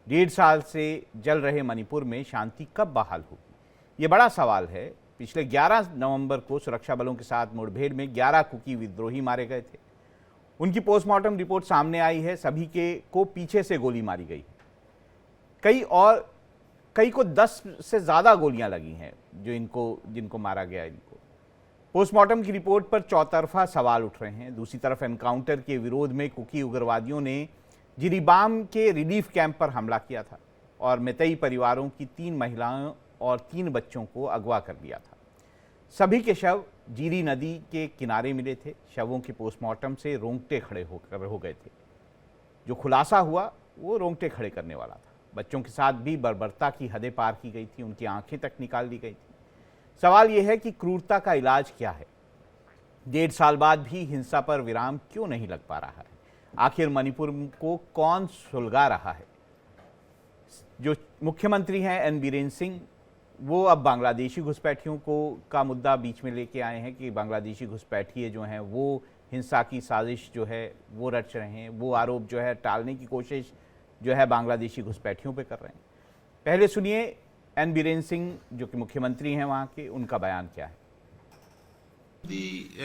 1.5 साल से जल रहे मणिपुर में शांति कब बहाल होगी, ये बड़ा सवाल है। पिछले 11 नवंबर को सुरक्षा बलों के साथ मुठभेड़ में 11 कुकी विद्रोही मारे गए थे। उनकी पोस्टमार्टम रिपोर्ट सामने आई है। सभी को पीछे से गोली मारी गई। कई को 10 से ज़्यादा गोलियां लगी हैं जिनको मारा गया। इनको पोस्टमार्टम की रिपोर्ट पर चौतरफा सवाल उठ रहे हैं। दूसरी तरफ एनकाउंटर के विरोध में कुकी उग्रवादियों ने जिरीबाम के रिलीफ कैंप पर हमला किया था और मेतई परिवारों की 3 महिलाओं और 3 बच्चों को अगवा कर लिया था। सभी के शव जीरी नदी के किनारे मिले थे। शवों के पोस्टमार्टम से रोंगटे खड़े हो गए थे। जो खुलासा हुआ वो रोंगटे खड़े करने वाला था। बच्चों के साथ भी बर्बरता की हदें पार की गई थी। उनकी आंखें तक निकाल दी गई थी। सवाल यह है कि क्रूरता का इलाज क्या है। 1.5 साल बाद भी हिंसा पर विराम क्यों नहीं लग पा रहा है। आखिर मणिपुर को कौन सुलगा रहा है। जो मुख्यमंत्री हैं एन बीरेन सिंह, वो अब बांग्लादेशी घुसपैठियों का मुद्दा बीच में लेके आए हैं कि बांग्लादेशी घुसपैठिए जो हैं वो हिंसा की साजिश जो है वो रच रहे हैं। वो आरोप जो है टालने की कोशिश जो है बांग्लादेशी घुसपैठियों पे कर रहे हैं। पहले सुनिए एन बीरेन सिंह जो कि मुख्यमंत्री हैं वहाँ के, उनका बयान क्या है।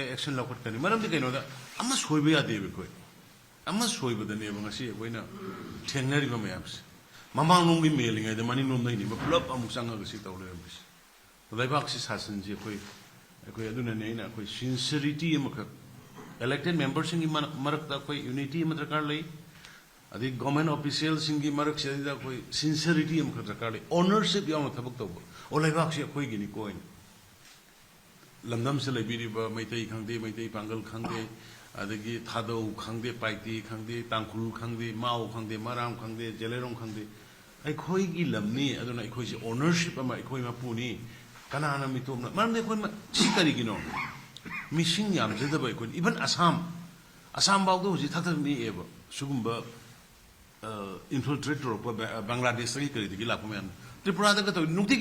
एक्शन लौकटनी मरम कहीं सोब यादे सोबदने ठेंगनरीब मैम से ममांग मेलिंग मनीलोम पुलप चंगे तौर लेबाक से सासन से अखोई सिंसरिटी इलेक्टेड मेंबर्स की मरक्ता यूनिटी दरकार ले गवर्नमेंट ऑफिशियल मरक से सिंसरिटी दरकार ले ओनरशिप थबक तब और लेबाक से अखोईनी कोई लमदम से मैतई खादे मैतई पांगल खादे अदगी थादौ खादे पाइती खादे तांखुल खादे माओ खादे मराम खादे जेलेरों खादे अखोईगी लमनी अदुना अखोईसे ओनरशिप अखोई मपुनी कनाना मितोमना मरम अखोई करिगिनो मिसिंग यामजदब अखोई इवन असम बाउदो हुजि थाथमी एब सुगुंब इन्फिल्ट्रेट बांग्लादेश की करिदगी लाखमयान त्रिपुरा दग तो नुक्ति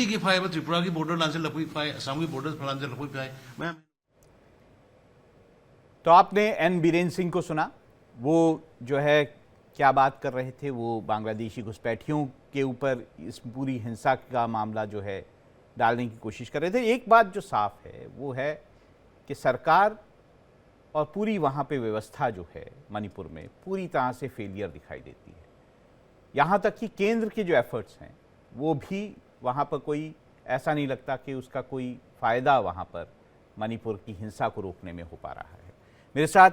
की फाइव त्रिपुरा की बॉर्डर लांचल लपुई फाइ असम की बॉर्डर लांचल लपुई फाइ मैम। तो आपने एन बीरेन सिंह को सुना। वो जो है क्या बात कर रहे थे। वो बांग्लादेशी घुसपैठियों के ऊपर इस पूरी हिंसा का मामला जो है डालने की कोशिश कर रहे थे। एक बात जो साफ है वो है कि सरकार और पूरी वहाँ पे व्यवस्था जो है मणिपुर में पूरी तरह से फेलियर दिखाई देती है। यहाँ तक कि केंद्र के जो एफर्ट्स हैं वो भी वहाँ पर कोई ऐसा नहीं लगता कि उसका कोई फ़ायदा वहाँ पर मणिपुर की हिंसा को रोकने में हो पा रहा है। मेरे साथ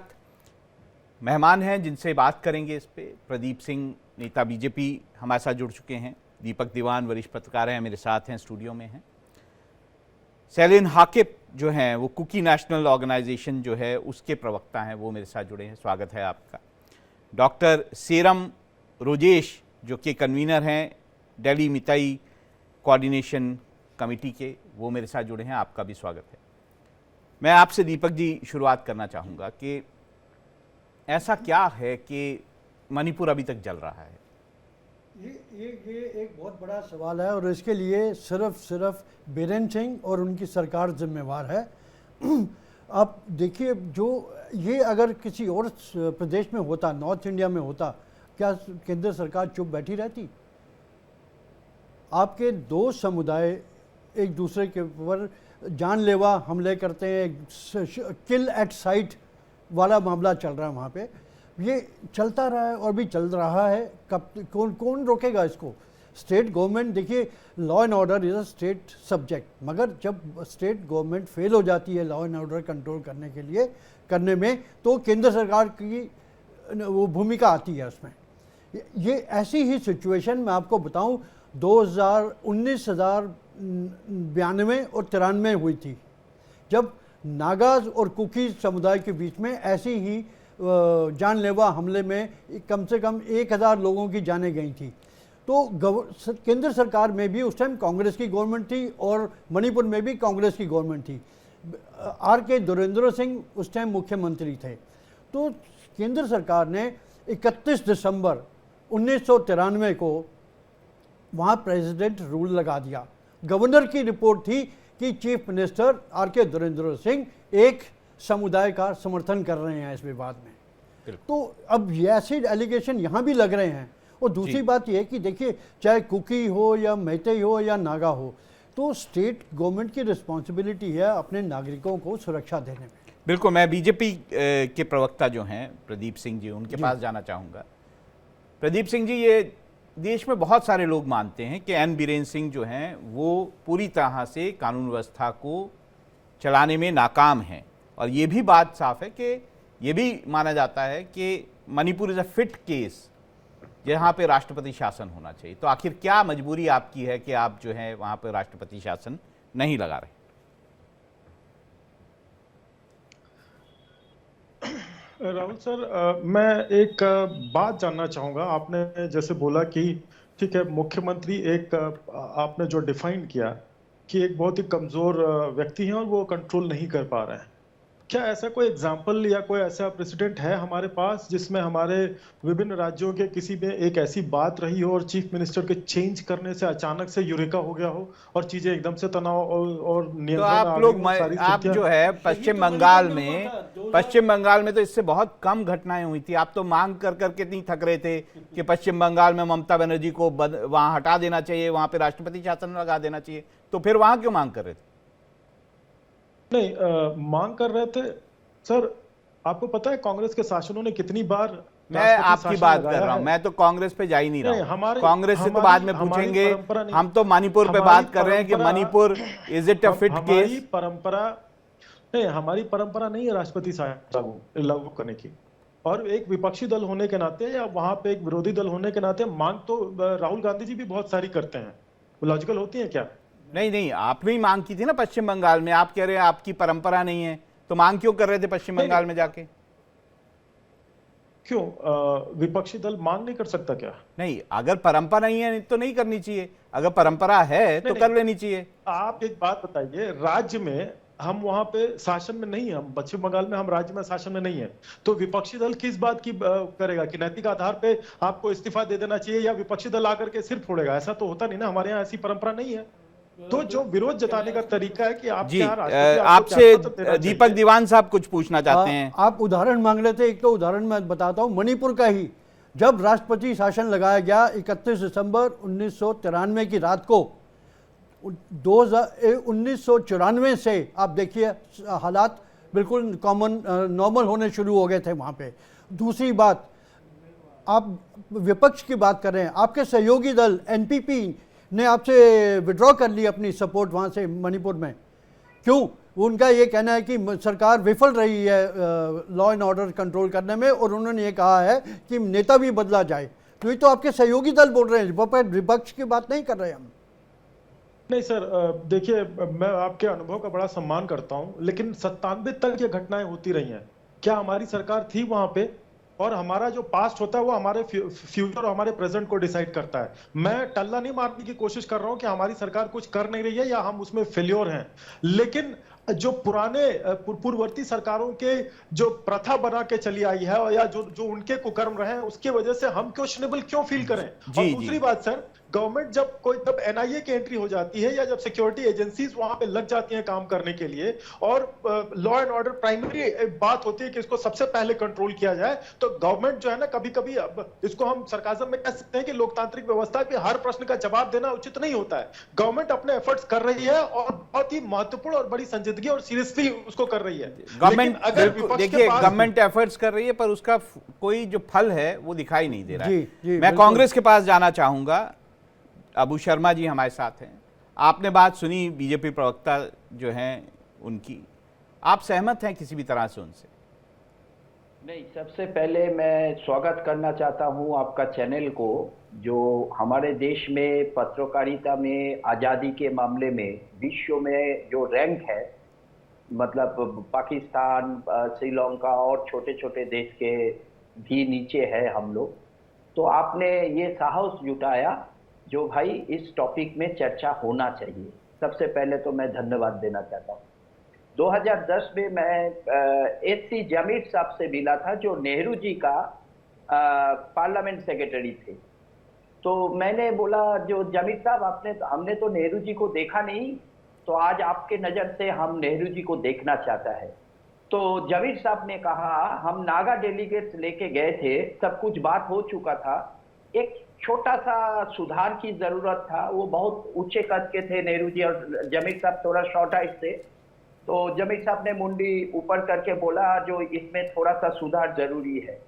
मेहमान हैं जिनसे बात करेंगे इस पे। प्रदीप सिंह नेता बीजेपी हमारे साथ जुड़ चुके हैं। दीपक दीवान वरिष्ठ पत्रकार हैं, मेरे साथ हैं, स्टूडियो में हैं। सैलिन हाकिब जो हैं वो कुकी नेशनल ऑर्गेनाइजेशन जो है उसके प्रवक्ता हैं, वो मेरे साथ जुड़े हैं। स्वागत है आपका। डॉक्टर सेरम रोजेश जो कि कन्वीनर हैं दिल्ली मितई कोऑर्डिनेशन कमेटी के, वो मेरे साथ जुड़े हैं। आपका भी स्वागत है। मैं आपसे दीपक जी शुरुआत करना चाहूँगा कि ऐसा क्या है कि मणिपुर अभी तक जल रहा है। ये एक बहुत बड़ा सवाल है और इसके लिए सिर्फ बीरेन सिंह और उनकी सरकार जिम्मेवार है। आप देखिए, जो ये अगर किसी और प्रदेश में होता, नॉर्थ इंडिया में होता, क्या केंद्र सरकार चुप बैठी रहती। आपके 2 समुदाय एक दूसरे के ऊपर जानलेवा हमले करते हैं, किल एट साइट वाला मामला चल रहा है वहाँ पे। ये चलता रहा है और भी चल रहा है। कब कौन रोकेगा इसको। स्टेट गवर्नमेंट, देखिए law and order is a state subject, मगर जब स्टेट गवर्नमेंट फेल हो जाती है लॉ एंड ऑर्डर कंट्रोल करने में तो केंद्र सरकार की वो भूमिका आती है उसमें। ये ऐसी ही सिचुएशन मैं आपको बताऊं 1992 और 93 हुई थी, जब नागाज और कुकी समुदाय के बीच में ऐसी ही जानलेवा हमले में कम से कम 1000 लोगों की जानें गई थी। तो केंद्र सरकार में भी उस टाइम कांग्रेस की गवर्नमेंट थी और मणिपुर में भी कांग्रेस की गवर्नमेंट थी। आर.के. दुरेंद्र सिंह उस टाइम मुख्यमंत्री थे। तो केंद्र सरकार ने 31 दिसंबर 1993 को वहाँ प्रेसिडेंट रूल लगा दिया। गवर्नर की रिपोर्ट थी कि चीफ मिनिस्टर आर.के. दुरेंद्र सिंह एक समुदाय का समर्थन कर रहे हैं इस विवाद में। तो अब ये ऐसे एलिगेशन यहाँ भी लग रहे हैं। और दूसरी बात यह है कि देखिए, चाहे कुकी हो या मैतेई हो या नागा हो, तो स्टेट गवर्नमेंट की रिस्पॉन्सिबिलिटी है अपने नागरिकों को सुरक्षा देने में। बिल्कुल, मैं बीजेपी के प्रवक्ता जो हैं प्रदीप सिंह जी, उनके पास जाना चाहूँगा। प्रदीप सिंह जी, ये देश में बहुत सारे लोग मानते हैं कि एन बीरेन सिंह जो हैं वो पूरी तरह से कानून व्यवस्था को चलाने में नाकाम हैं, और ये भी बात साफ है कि ये भी माना जाता है कि Manipur is a fit case जहाँ पे राष्ट्रपति शासन होना चाहिए। तो आखिर क्या मजबूरी आपकी है कि आप जो है वहाँ पे राष्ट्रपति शासन नहीं लगा रहे? राहुल सर, मैं एक बात जानना चाहूँगा। आपने जैसे बोला कि ठीक है, मुख्यमंत्री एक आपने जो डिफाइन किया कि एक बहुत ही कमज़ोर व्यक्ति हैं और वो कंट्रोल नहीं कर पा रहे हैं। क्या ऐसा कोई एग्जाम्पल या कोई ऐसा प्रेसिडेंट है हमारे पास जिसमें हमारे विभिन्न राज्यों के किसी में एक ऐसी बात रही हो और चीफ मिनिस्टर के चेंज करने से अचानक से यूरेका हो गया हो और चीजें एकदम से तनाव और तो नियंत्रण आप लोग आप जो है पश्चिम बंगाल में तो इससे बहुत कम घटनाएं हुई थी। आप तो मांग कर करके इतनी थक रहे थे कि पश्चिम बंगाल में ममता बनर्जी को वहां हटा देना चाहिए, वहां पे राष्ट्रपति शासन लगा देना चाहिए, तो फिर वहां क्यों मांग कर रहे थे? नहीं, मांग कर रहे थे सर। आपको पता है कांग्रेस के शासनों ने कितनी बार मैं आपकी बात कर रहा हूं, मैं तो कांग्रेस पे जा ही नहीं रहा हूं। कांग्रेस से तो बाद में पूछेंगे, हम तो मणिपुर पे बात कर रहे हैं कि Manipur is it a fit case? हमारी परंपरा नहीं है राष्ट्रपति शासन लागू करने की, और एक विपक्षी दल होने के नाते या वहां पे एक विरोधी दल होने के नाते मांग तो राहुल गांधी जी भी बहुत सारी करते हैं। वो लॉजिकल होती है क्या? नहीं, आपने ही मांग की थी ना पश्चिम बंगाल में। आप कह रहे हैं आपकी परंपरा नहीं है, तो मांग क्यों कर रहे थे पश्चिम बंगाल में जाके? क्यों विपक्षी दल मांग नहीं कर सकता क्या? नहीं, अगर परंपरा नहीं है तो नहीं करनी चाहिए, अगर परंपरा है तो कर लेनी चाहिए। आप एक बात बताइए, राज्य में हम वहां पे शासन में नहीं है, हम पश्चिम बंगाल में हम राज्य में शासन में नहीं है, तो विपक्षी दल किस बात की करेगा कि नैतिक आधार पे आपको इस्तीफा दे देना चाहिए या विपक्षी दल आकर के सिर फोड़ेगा? ऐसा तो होता नहीं ना, हमारे यहाँ ऐसी परंपरा नहीं है। तो जो विरोध जताने का तरीका है कि आप जी, आपसे दीपक दीवान साहब कुछ पूछना चाहते हैं। आप उदाहरण मांग रहे थे, एक तो उदाहरण मैं बताता हूं मणिपुर का ही। जब राष्ट्रपति शासन लगाया गया 31 दिसंबर 1993 की रात को, 1994 से आप देखिए हालात बिल्कुल नॉर्मल होने शुरू हो गए थे वहाँ पे। दूसरी बात, आप विपक्ष की बात कर रहे हैं, आपके सहयोगी दल एनपीपी ने आपसे विड्रॉ कर ली अपनी सपोर्ट वहाँ से मणिपुर में। क्यों? उनका ये कहना है कि सरकार विफल रही है लॉ एंड ऑर्डर कंट्रोल करने में, और उन्होंने ये कहा है कि नेता भी बदला जाए। तो ये तो आपके सहयोगी दल बोल रहे हैं, विपक्ष की बात नहीं कर रहे हम। नहीं सर, देखिए मैं आपके अनुभव का बड़ा सम्मान करता हूं, लेकिन 97 तक ये घटनाएं होती रही हैं। क्या हमारी सरकार थी वहां पे? और हमारा जो पास्ट होता है वो हमारे फ्यूचर और हमारे प्रेजेंट को डिसाइड करता है। मैं टल्ला नहीं मारने की कोशिश कर रहा हूं कि हमारी सरकार कुछ कर नहीं रही है या हम उसमें फेल्योर हैं, लेकिन जो पुराने पूर्ववर्ती सरकारों के जो प्रथा बना के चली आई है या जो उनके कुकर्म रहे हैं, उसके वजह से हम क्वेश्चनेबल क्यों फील करें? और दूसरी बात सर, गवर्नमेंट जब एनआईए की एंट्री हो जाती है या जब सिक्योरिटी एजेंसीज वहां पे लग जाती हैं काम करने के लिए, और लॉ एंड ऑर्डर प्राइमरी बात होती है कि इसको सबसे पहले कंट्रोल किया जाए, तो गवर्नमेंट जो है ना, कभी कभी इसको हम सरकाजम में कह सकते हैं कि लोकतांत्रिक व्यवस्था के हर प्रश्न का जवाब देना उचित नहीं होता है। गवर्नमेंट अपने एफर्ट्स कर रही है और बहुत ही महत्वपूर्ण और बड़ी संजीदगी और सीरियसली उसको कर रही है। गवर्नमेंट, देखिए गवर्नमेंट एफर्ट्स कर रही है पर उसका कोई जो फल है वो दिखाई नहीं दे रहा है। मैं कांग्रेस के पास जाना चाहूंगा। अबू शर्मा जी हमारे साथ हैं। आपने बात सुनी बीजेपी प्रवक्ता जो हैं उनकी, आप सहमत हैं किसी भी तरह से उनसे? नहीं, सबसे पहले मैं स्वागत करना चाहता हूं आपका चैनल को, जो हमारे देश में पत्रकारिता में आज़ादी के मामले में विश्व में जो रैंक है, मतलब पाकिस्तान, श्रीलंका और छोटे छोटे देश के भी नीचे है हम लोग। तो आपने ये साहस जुटाया जो भाई इस टॉपिक में चर्चा होना चाहिए। सबसे पहले तो मैं धन्यवाद देना चाहता हूँ। 2010 में मैं एससी जमीर साहब से मिला था, जो नेहरू जी का पार्लियामेंट सेक्रेटरी थे। तो मैंने बोला, जो जमीर साहब हमने तो नेहरू जी को देखा नहीं, तो आज आपके नज़र से हम नेहरू जी को देखना चाहता है। तो जमीर साहब ने कहा हम नागा डेलीगेट्स लेके गए थे, सब कुछ बात हो चुका था, एक छोटा सा सुधार की जरूरत था। वो बहुत ऊंचे कद के थे नेहरू जी, और जमीर साहब थोड़ा शॉर्ट हाइट थे। तो जमीर साहब ने मुंडी ऊपर करके बोला जो इसमें थोड़ा सा सुधार जरूरी है।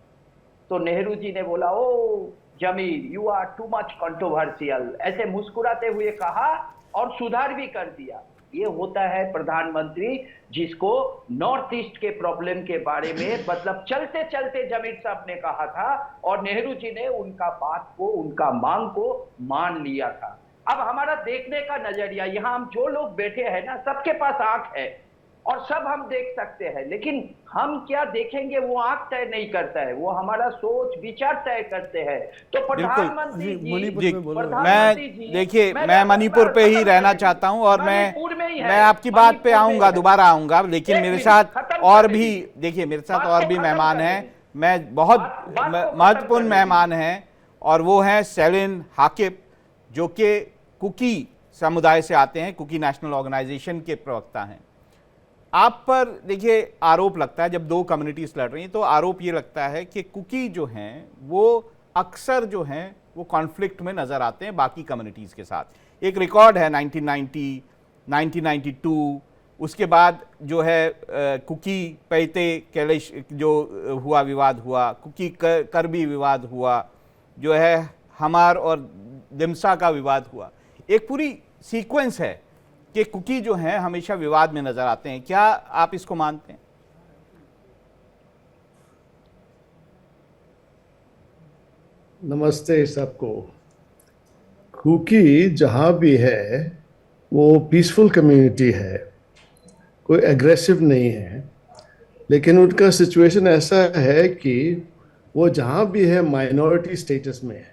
तो नेहरू जी ने बोला, oh Zameer you are too much controversial, ऐसे मुस्कुराते हुए कहा और सुधार भी कर दिया। ये होता है प्रधानमंत्री जिसको नॉर्थ ईस्ट के प्रॉब्लम के बारे में मतलब चलते चलते जमीर साहब ने कहा था और नेहरू जी ने उनका बात को, उनका मांग को मान लिया था। अब हमारा देखने का नजरिया, यहाँ हम जो लोग बैठे हैं ना, सबके पास आंख है और सब हम देख सकते हैं, लेकिन हम क्या देखेंगे वो आंख तय नहीं करता है, वो हमारा सोच विचार तय करते हैं। तो प्रधानमंत्री जी, देखिए मैं मणिपुर पे ही रहना चाहता हूं और मैं आपकी बात पे आऊंगा, दोबारा आऊंगा, लेकिन मेरे साथ और भी, देखिए मेरे साथ और भी मेहमान हैं, मैं बहुत महत्वपूर्ण मेहमान हैं, और वो हैं सेलिन हाकिब जो कि कुकी समुदाय से आते हैं, कुकी नेशनल ऑर्गेनाइजेशन के प्रवक्ता हैं। आप पर देखिए आरोप लगता है, जब दो कम्युनिटीज लड़ रही हैं तो आरोप ये लगता है कि कुकी जो हैं वो अक्सर जो हैं वो कॉन्फ्लिक्ट में नजर आते हैं बाकी कम्युनिटीज के साथ। एक रिकॉर्ड है 1990, 1992, उसके बाद जो है कुकी पैते कैलेश जो हुआ, विवाद हुआ, कुकी करबी विवाद हुआ, जो है हमार और दिमसा का विवाद हुआ। एक पूरी सीक्वेंस है कि कुकी जो हैं हमेशा विवाद में नजर आते हैं। क्या आप इसको मानते हैं? नमस्ते सबको। कुकी जहाँ भी है वो पीसफुल कम्युनिटी है, कोई एग्रेसिव नहीं है, लेकिन उनका सिचुएशन ऐसा है कि वो जहाँ भी है माइनॉरिटी स्टेटस में है,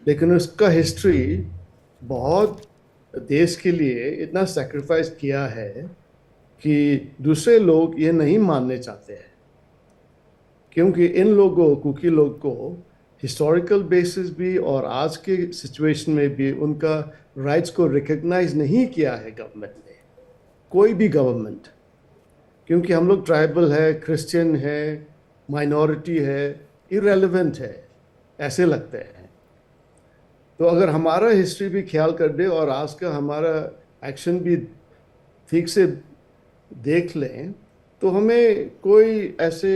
लेकिन उसका हिस्ट्री बहुत देश के लिए इतना सैक्रिफाइस किया है कि दूसरे लोग ये नहीं मानने चाहते हैं, क्योंकि इन लोगों, कुकी लोग को हिस्टोरिकल बेसिस भी और आज के सिचुएशन में भी उनका राइट्स को रिकग्नाइज नहीं किया है गवर्नमेंट ने, कोई भी गवर्नमेंट, क्योंकि हम लोग ट्राइबल है, क्रिश्चियन है, माइनॉरिटी है, इररेलेवेंट है ऐसे लगते हैं। तो अगर हमारा हिस्ट्री भी ख्याल कर दे और आज का हमारा एक्शन भी ठीक से देख लें तो हमें कोई ऐसे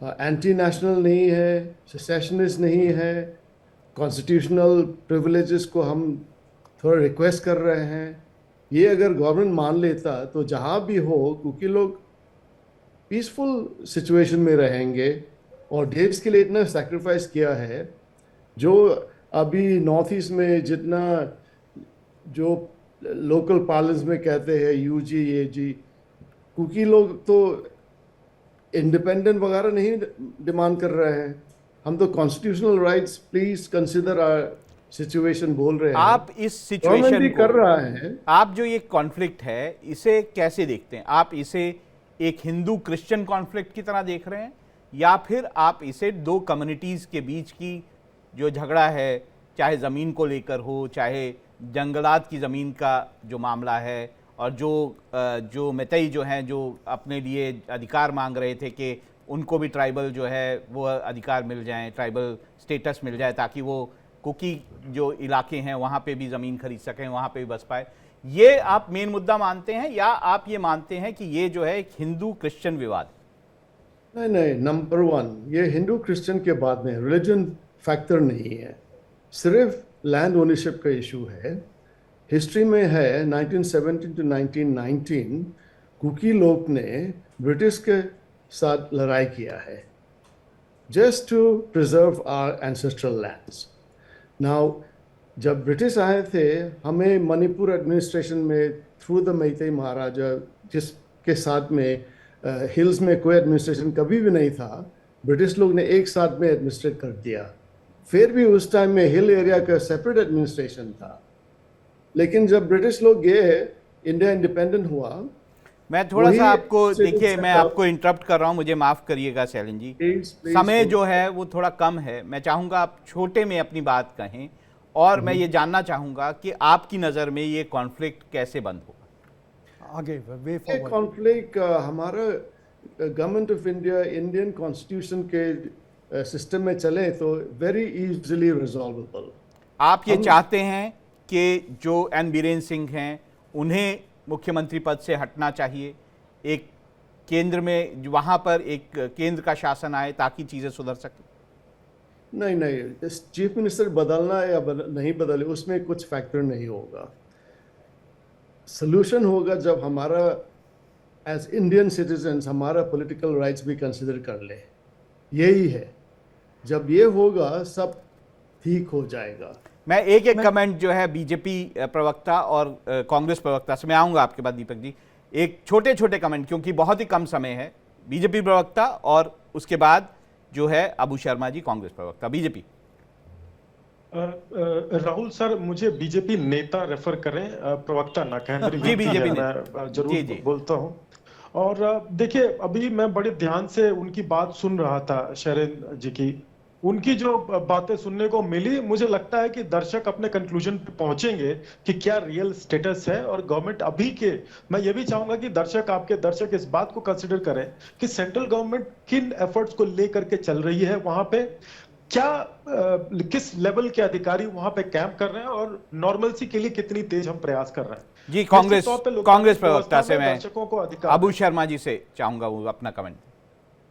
एंटी नेशनल नहीं है, सेसेशनिस्ट नहीं है, कॉन्स्टिट्यूशनल प्रिविलेजेस को हम थोड़ा रिक्वेस्ट कर रहे हैं। ये अगर गवर्नमेंट मान लेता तो जहाँ भी हो कुकी लोग पीसफुल सिचुएशन में रहेंगे और देश के लिए इतना सैक्रिफाइस किया है। जो अभी नॉर्थ ईस्ट में जितना जो लोकल पार्लेंस में कहते हैं यूजी एजी, कुकी लोग तो इंडिपेंडेंट वगैरह नहीं डिमांड कर रहे हैं, हम तो constitutional rights please consider our situation बोल रहे हैं। आप इस सिचुएशन भी कर रहा है, आप जो ये कॉन्फ्लिक्ट है इसे कैसे देखते हैं? आप इसे एक हिंदू क्रिश्चियन कॉन्फ्लिक्ट की तरह देख रहे हैं या फिर आप इसे दो कम्युनिटीज के बीच की जो झगड़ा है, चाहे ज़मीन को लेकर हो, चाहे जंगलात की ज़मीन का जो मामला है, और जो मैतई जो हैं जो अपने लिए अधिकार मांग रहे थे कि उनको भी ट्राइबल जो है वो अधिकार मिल जाएं, ट्राइबल स्टेटस मिल जाए ताकि वो कुकी जो इलाके हैं वहाँ पे भी ज़मीन खरीद सकें, वहाँ पे भी बस पाए, ये आप मेन मुद्दा मानते हैं या आप ये मानते हैं कि ये जो है एक हिंदू क्रिश्चियन विवाद? नहीं, नंबर वन ये हिंदू क्रिश्चियन के बाद में रिलीजन फैक्टर नहीं है, सिर्फ लैंड ओनरशिप का इशू है। हिस्ट्री में है 1917 to 1919 कुकी लोग ने ब्रिटिश के साथ लड़ाई किया है just to preserve our ancestral lands. Now जब ब्रिटिश आए थे, हमें मणिपुर एडमिनिस्ट्रेशन में थ्रू द मैतेई महाराजा, जिसके साथ में हिल्स में कोई एडमिनिस्ट्रेशन कभी भी नहीं था, ब्रिटिश लोग ने एक साथ में एडमिनिस्ट्रेट कर दिया। फिर भी उस टाइम में हिल एरिया का सेपरेट एडमिनिस्ट्रेशन था, लेकिन जब ब्रिटिश लोग गए, इंडिया इंडिपेंडेंट हुआ। मैं थोड़ा सा आपको, देखिए मैं आपको इंटरप्ट कर रहा हूं, मुझे माफ़ करिएगा सैलिन जी, समय जो है वो थोड़ा कम है। मैं चाहूँगा आप छोटे में अपनी बात कहें और मैं ये जानना चाहूँगा कि आपकी नज़र में ये कॉन्फ्लिक्ट कैसे बंद होगा? आगे वे ये फॉरवर्ड। कॉन्फ्लिक्ट हमारा government of India Indian constitution के सिस्टम में चले तो वेरी इजीली रिजॉल्वेबल। आप ये चाहते हैं कि जो एन बीरेन्द्र सिंह हैं उन्हें मुख्यमंत्री पद से हटना चाहिए, एक केंद्र में वहां पर एक केंद्र का शासन आए ताकि चीजें सुधर सकें? नहीं नहीं, इस चीफ मिनिस्टर बदलना या नहीं बदले उसमें कुछ फैक्टर नहीं होगा। सोल्यूशन होगा जब हमारा एज इंडियन सिटीजन्स हमारा पॉलिटिकल राइट्स भी कंसिडर कर ले, यही है। जब ये होगा सब ठीक हो जाएगा। मैं एक कमेंट जो है बीजेपी प्रवक्ता और कांग्रेस प्रवक्ता से, मैं आऊंगा आपके बाद दीपक जी, एक छोटे छोटे कमेंट क्योंकि बहुत ही कम समय है। बीजेपी प्रवक्ता और उसके बाद जो है अबू शर्मा जी कांग्रेस प्रवक्ता। बीजेपी राहुल सर, मुझे बीजेपी नेता रेफर करें, प्रवक्ता ना कहें। मेरी जी, विनती बीजेपी है, नेता। मैं जरूर जी, जी। बोलता हूं। और देखिए, अभी मैं बड़े ध्यान से उनकी बात सुन रहा था, शैलेंद्र जी की। उनकी जो बातें सुनने को मिली, मुझे लगता है कि दर्शक अपने कंक्लूजन पे पहुंचेंगे कि क्या रियल स्टेटस है। और गवर्नमेंट अभी के, मैं ये भी चाहूंगा कि दर्शक, आपके दर्शक इस बात को कंसिडर करें कि सेंट्रल गवर्नमेंट किन एफर्ट्स को लेकर के चल रही है वहां पे, क्या किस लेवल के अधिकारी वहां पे कैंप कर रहे हैं और नॉर्मलसी के लिए कितनी तेज हम प्रयास कर रहे हैं। जी, कांग्रेस प्रवक्ता से मैं दर्शकों को अधिकार अबू शर्मा जी से चाहूंगा वो अपना कमेंट।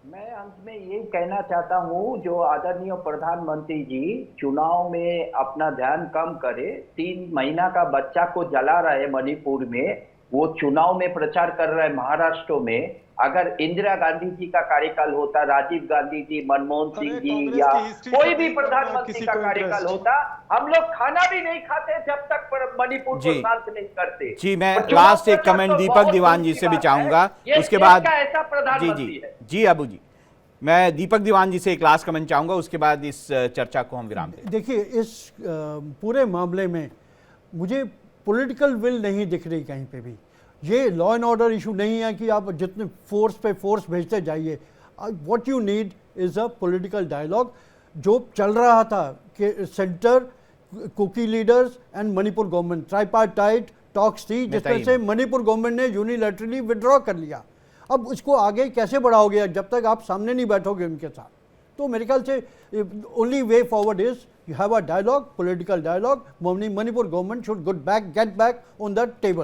मैं अंत में यही कहना चाहता हूं, जो आदरणीय प्रधानमंत्री जी चुनाव में अपना ध्यान कम करे, 3 महीना का बच्चा को जला रहे मणिपुर में, वो चुनाव में प्रचार कर रहे महाराष्ट्र में। अगर इंदिरा गांधी जी का कार्यकाल होता, राजीव गांधी जी, मनमोहन सिंह जी या कोई भी प्रधानमंत्री का कार्यकाल होता, हम लोग खाना भी नहीं खाते जब तक मणिपुर को शांत नहीं करते। जी, मैं लास्ट एक कमेंट दीपक दीवान जी से भी चाहूंगा, उसके बाद ऐसा प्रधानमंत्री है। जी अबू जी, मैं दीपक दीवान जी से एक लास्ट कमेंट चाहूंगा, उसके बाद इस चर्चा को हम विराम दें। देखिए, इस पूरे मामले में मुझे पॉलिटिकल विल नहीं दिख रही कहीं पे भी। ये लॉ एंड ऑर्डर इशू नहीं है कि आप जितने फोर्स पे फोर्स भेजते जाइए। What you need is a political dialogue. जो चल रहा था कि centre, Kuki leaders and Manipur government, tripartite talks थी, जिसमें से मणिपुर गवर्नमेंट ने यूनिलैटरली विड्रॉ कर लिया। अब उसको आगे कैसे बढ़ाओगे जब तक आप सामने नहीं बैठोगे उनके साथ? तो मेरे ख्याल से only way forward is you have a dialogue, political dialogue. Manipur government should get back on the table.